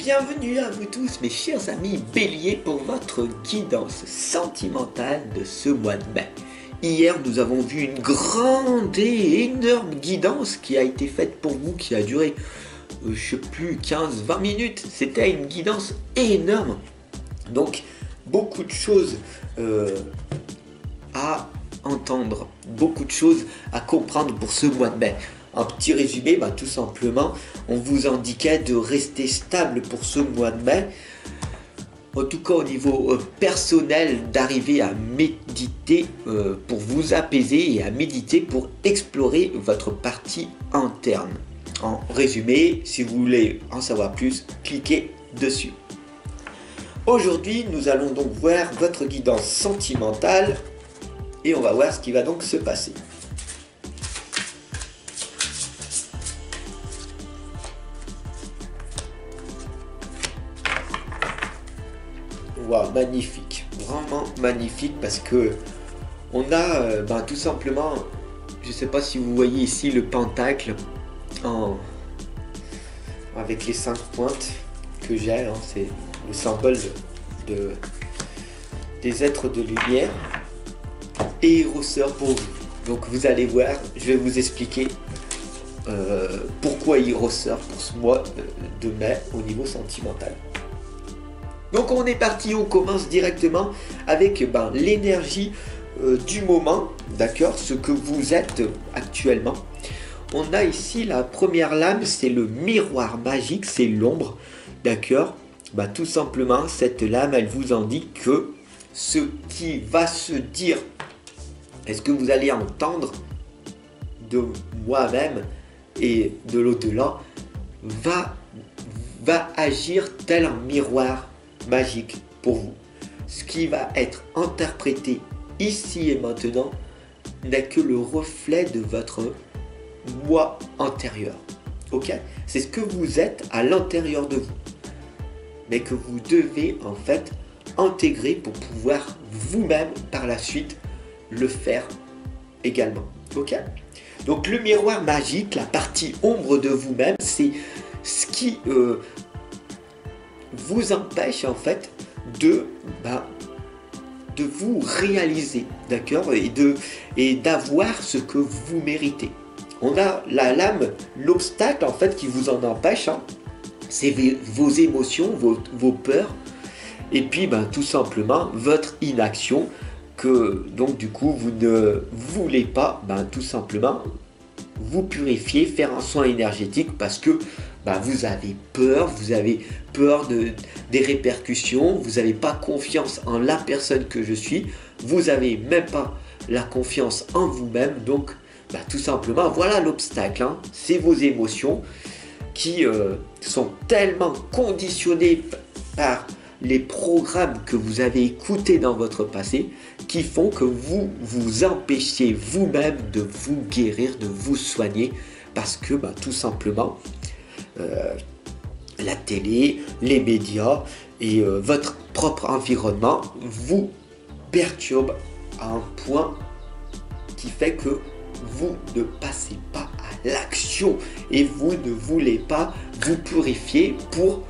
bienvenue à vous tous mes chers amis Bélier pour votre guidance sentimentale de ce mois de mai. Hier nous avons vu une grande et énorme guidance qui a été faite pour vous, qui a duré je sais plus 15-20 minutes. C'était une guidance énorme. Donc beaucoup de choses à entendre, beaucoup de choses à comprendre pour ce mois de mai. Un petit résumé, tout simplement, on vous indiquait de rester stable pour ce mois de mai. En tout cas, au niveau personnel, d'arriver à méditer pour vous apaiser et à méditer pour explorer votre partie interne. En résumé, si vous voulez en savoir plus, cliquez dessus. Aujourd'hui, nous allons donc voir votre guidance sentimentale et on va voir ce qui va donc se passer. Wow, magnifique, vraiment magnifique parce que on a tout simplement, je sais pas si vous voyez ici le pentacle avec les 5 pointes que j'ai, c'est le symbole des êtres de lumière et Hérosseur pour vous. Donc vous allez voir, je vais vous expliquer pourquoi Hérosseur pour ce mois de mai au niveau sentimental. Donc on est parti, on commence directement avec l'énergie du moment, d'accord, ce que vous êtes actuellement. On a ici la première lame, c'est le miroir magique, c'est l'ombre, d'accord. Tout simplement, cette lame, elle vous indique que ce qui va se dire, est-ce que vous allez entendre de moi-même et de l'au-delà, va agir tel un miroir magique pour vous. Ce qui va être interprété ici et maintenant n'est que le reflet de votre moi intérieur. Ok, c'est ce que vous êtes à l'intérieur de vous, mais que vous devez en fait intégrer pour pouvoir vous-même par la suite le faire également. Ok, donc le miroir magique, la partie ombre de vous-même, c'est ce qui vous empêche en fait de vous réaliser, d'accord, et d'avoir ce que vous méritez. On a la lame, l'obstacle en fait qui vous en empêche, c'est vos émotions, vos peurs, et puis tout simplement votre inaction que donc du coup vous ne voulez pas tout simplement vous purifier, faire un soin énergétique parce que vous avez peur des répercussions, vous n'avez pas confiance en la personne que je suis, vous n'avez même pas la confiance en vous-même, donc tout simplement voilà l'obstacle, c'est vos émotions qui sont tellement conditionnées par les programmes que vous avez écoutés dans votre passé qui font que vous vous empêchez vous-même de vous guérir, de vous soigner parce que tout simplement la télé, les médias et votre propre environnement vous perturbent à un point qui fait que vous ne passez pas à l'action et vous ne voulez pas vous purifier pour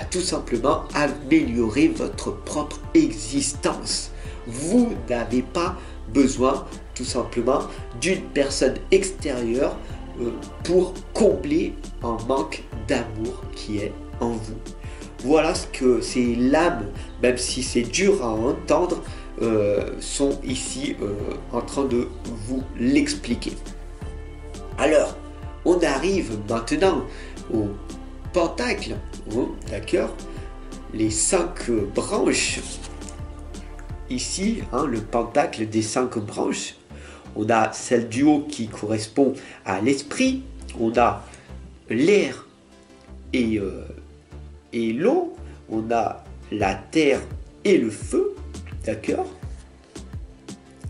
tout simplement améliorer votre propre existence. Vous n'avez pas besoin tout simplement d'une personne extérieure pour combler un manque d'amour qui est en vous. Voilà ce que ces lames, même si c'est dur à entendre, sont ici en train de vous l'expliquer. Alors, on arrive maintenant au pentacle, d'accord, les 5 branches. Ici, le pentacle des 5 branches. On a celle du haut qui correspond à l'esprit. On a l'air et l'eau. On a la terre et le feu. D'accord.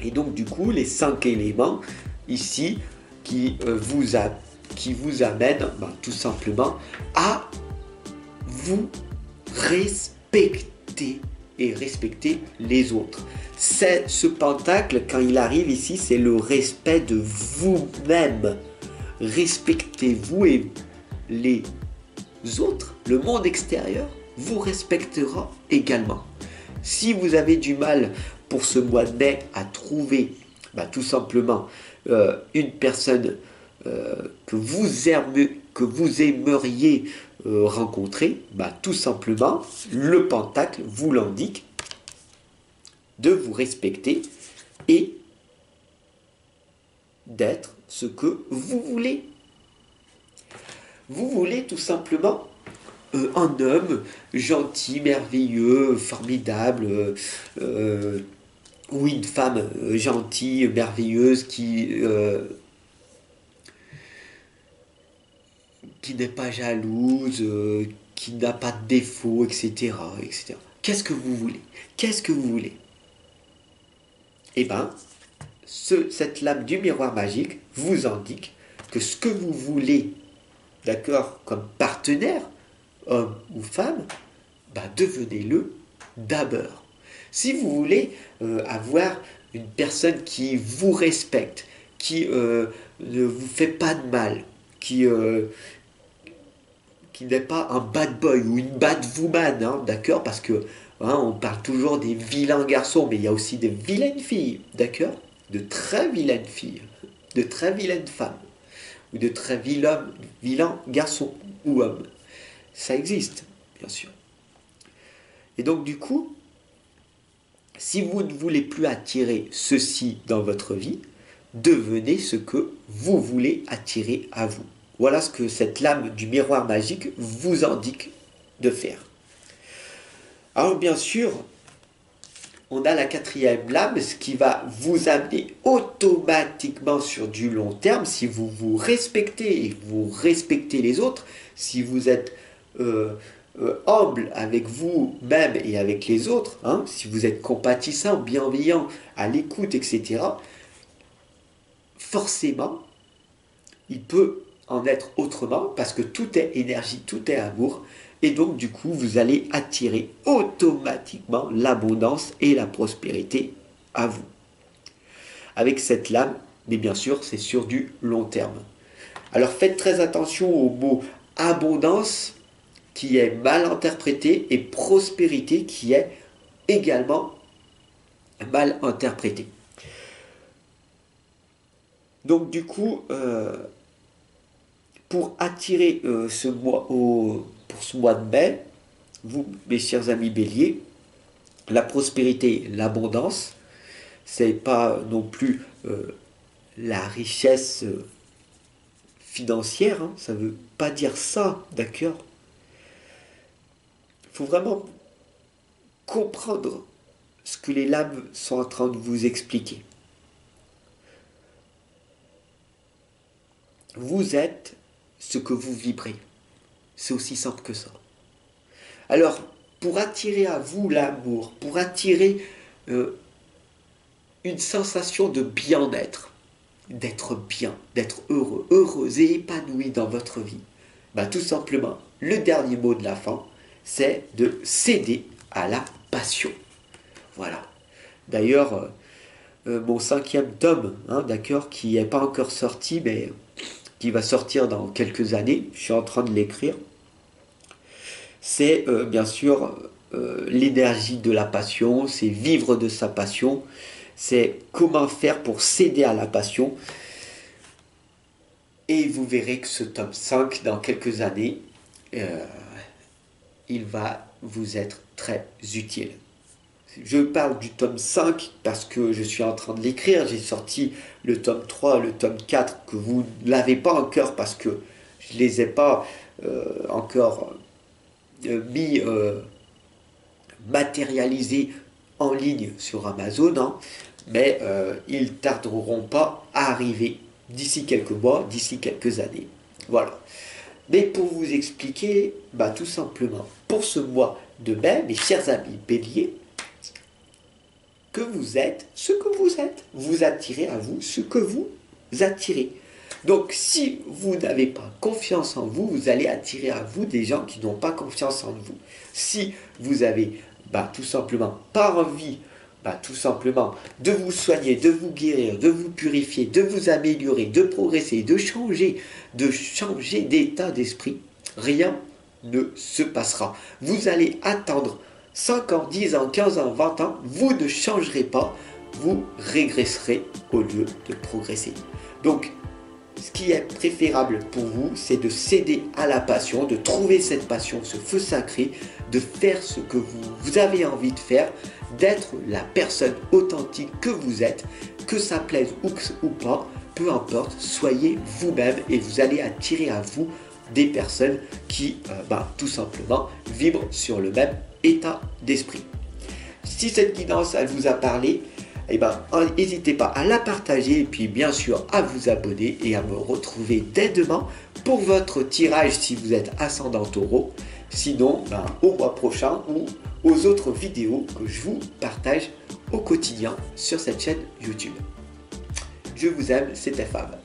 Et donc du coup, les 5 éléments ici qui vous amènent tout simplement à vous respecter et respecter les autres. C'est ce pentacle, quand il arrive ici, c'est le respect de vous-même. Respectez-vous et les autres, le monde extérieur, vous respectera également. Si vous avez du mal pour ce mois de mai à trouver tout simplement une personne que vous aimeriez rencontrer, tout simplement, le pentacle vous l'indique, de vous respecter et d'être ce que vous voulez. Vous voulez tout simplement un homme gentil, merveilleux, formidable, ou une femme gentille, merveilleuse, qui n'est pas jalouse, qui n'a pas de défauts, etc., etc. Qu'est-ce que vous voulez? Qu'est-ce que vous voulez? Eh bien, cette lame du miroir magique vous indique que ce que vous voulez, d'accord, comme partenaire, homme ou femme, devenez-le d'abord. Si vous voulez avoir une personne qui vous respecte, qui ne vous fait pas de mal, qui n'est pas un bad boy ou une bad woman, hein, d'accord, parce que on parle toujours des vilains garçons, mais il y a aussi des vilaines filles, d'accord, de très vilaines filles, de très vilaines femmes, ou de très vilains garçons ou hommes. Ça existe, bien sûr. Et donc du coup, si vous ne voulez plus attirer ceci dans votre vie, devenez ce que vous voulez attirer à vous. Voilà ce que cette lame du miroir magique vous indique de faire. Alors bien sûr, on a la quatrième lame, ce qui va vous amener automatiquement sur du long terme, si vous vous respectez et vous respectez les autres, si vous êtes humble avec vous-même et avec les autres, hein, si vous êtes compatissant, bienveillant, à l'écoute, etc., forcément, il peut en être autrement, parce que tout est énergie, tout est amour, et donc du coup, vous allez attirer automatiquement l'abondance et la prospérité à vous. Avec cette lame, mais bien sûr, c'est sur du long terme. Alors faites très attention au mot abondance, qui est mal interprété, et prospérité, qui est également mal interprété. Donc du coup, pour attirer pour ce mois de mai, vous, mes chers amis béliers, la prospérité, l'abondance, c'est pas non plus la richesse financière, hein, ça veut pas dire ça, d'accord? Il faut vraiment comprendre ce que les lames sont en train de vous expliquer. Vous êtes ce que vous vibrez. C'est aussi simple que ça. Alors, pour attirer à vous l'amour, pour attirer une sensation de bien-être, d'être bien, d'être heureux, heureuse et épanoui dans votre vie, tout simplement, le dernier mot de la fin, c'est de céder à la passion. Voilà. D'ailleurs, mon 5e tome, hein, d'accord, qui n'est pas encore sorti, mais qui va sortir dans quelques années, je suis en train de l'écrire, c'est bien sûr l'énergie de la passion, c'est vivre de sa passion, c'est comment faire pour céder à la passion. Et vous verrez que ce tome 5, dans quelques années, il va vous être très utile. Je parle du tome 5 parce que je suis en train de l'écrire. J'ai sorti le tome 3, le tome 4 que vous ne l'avez pas encore parce que je ne les ai pas encore matérialisés en ligne sur Amazon, hein, mais ils ne tarderont pas à arriver d'ici quelques mois, d'ici quelques années. Voilà. Mais pour vous expliquer, tout simplement, pour ce mois de mai, mes chers amis béliers, que vous êtes ce que vous êtes. Vous attirez à vous ce que vous attirez. Donc si vous n'avez pas confiance en vous, vous allez attirer à vous des gens qui n'ont pas confiance en vous. Si vous avez tout simplement pas envie, tout simplement de vous soigner, de vous guérir, de vous purifier, de vous améliorer, de progresser, de changer d'état d'esprit, rien ne se passera. Vous allez attendre 5 ans, 10 ans, 15 ans, 20 ans, vous ne changerez pas, vous régresserez au lieu de progresser. Donc, ce qui est préférable pour vous, c'est de céder à la passion, de trouver cette passion, ce feu sacré, de faire ce que vous avez envie de faire, d'être la personne authentique que vous êtes, que ça plaise ou pas, peu importe, soyez vous-même et vous allez attirer à vous des personnes qui, tout simplement, vibrent sur le même état d'esprit. Si cette guidance, elle vous a parlé, n'hésitez pas à la partager et puis bien sûr à vous abonner et à me retrouver dès demain pour votre tirage si vous êtes ascendant Taureau. Sinon, au mois prochain ou aux autres vidéos que je vous partage au quotidien sur cette chaîne YouTube. Je vous aime, c'était Fab.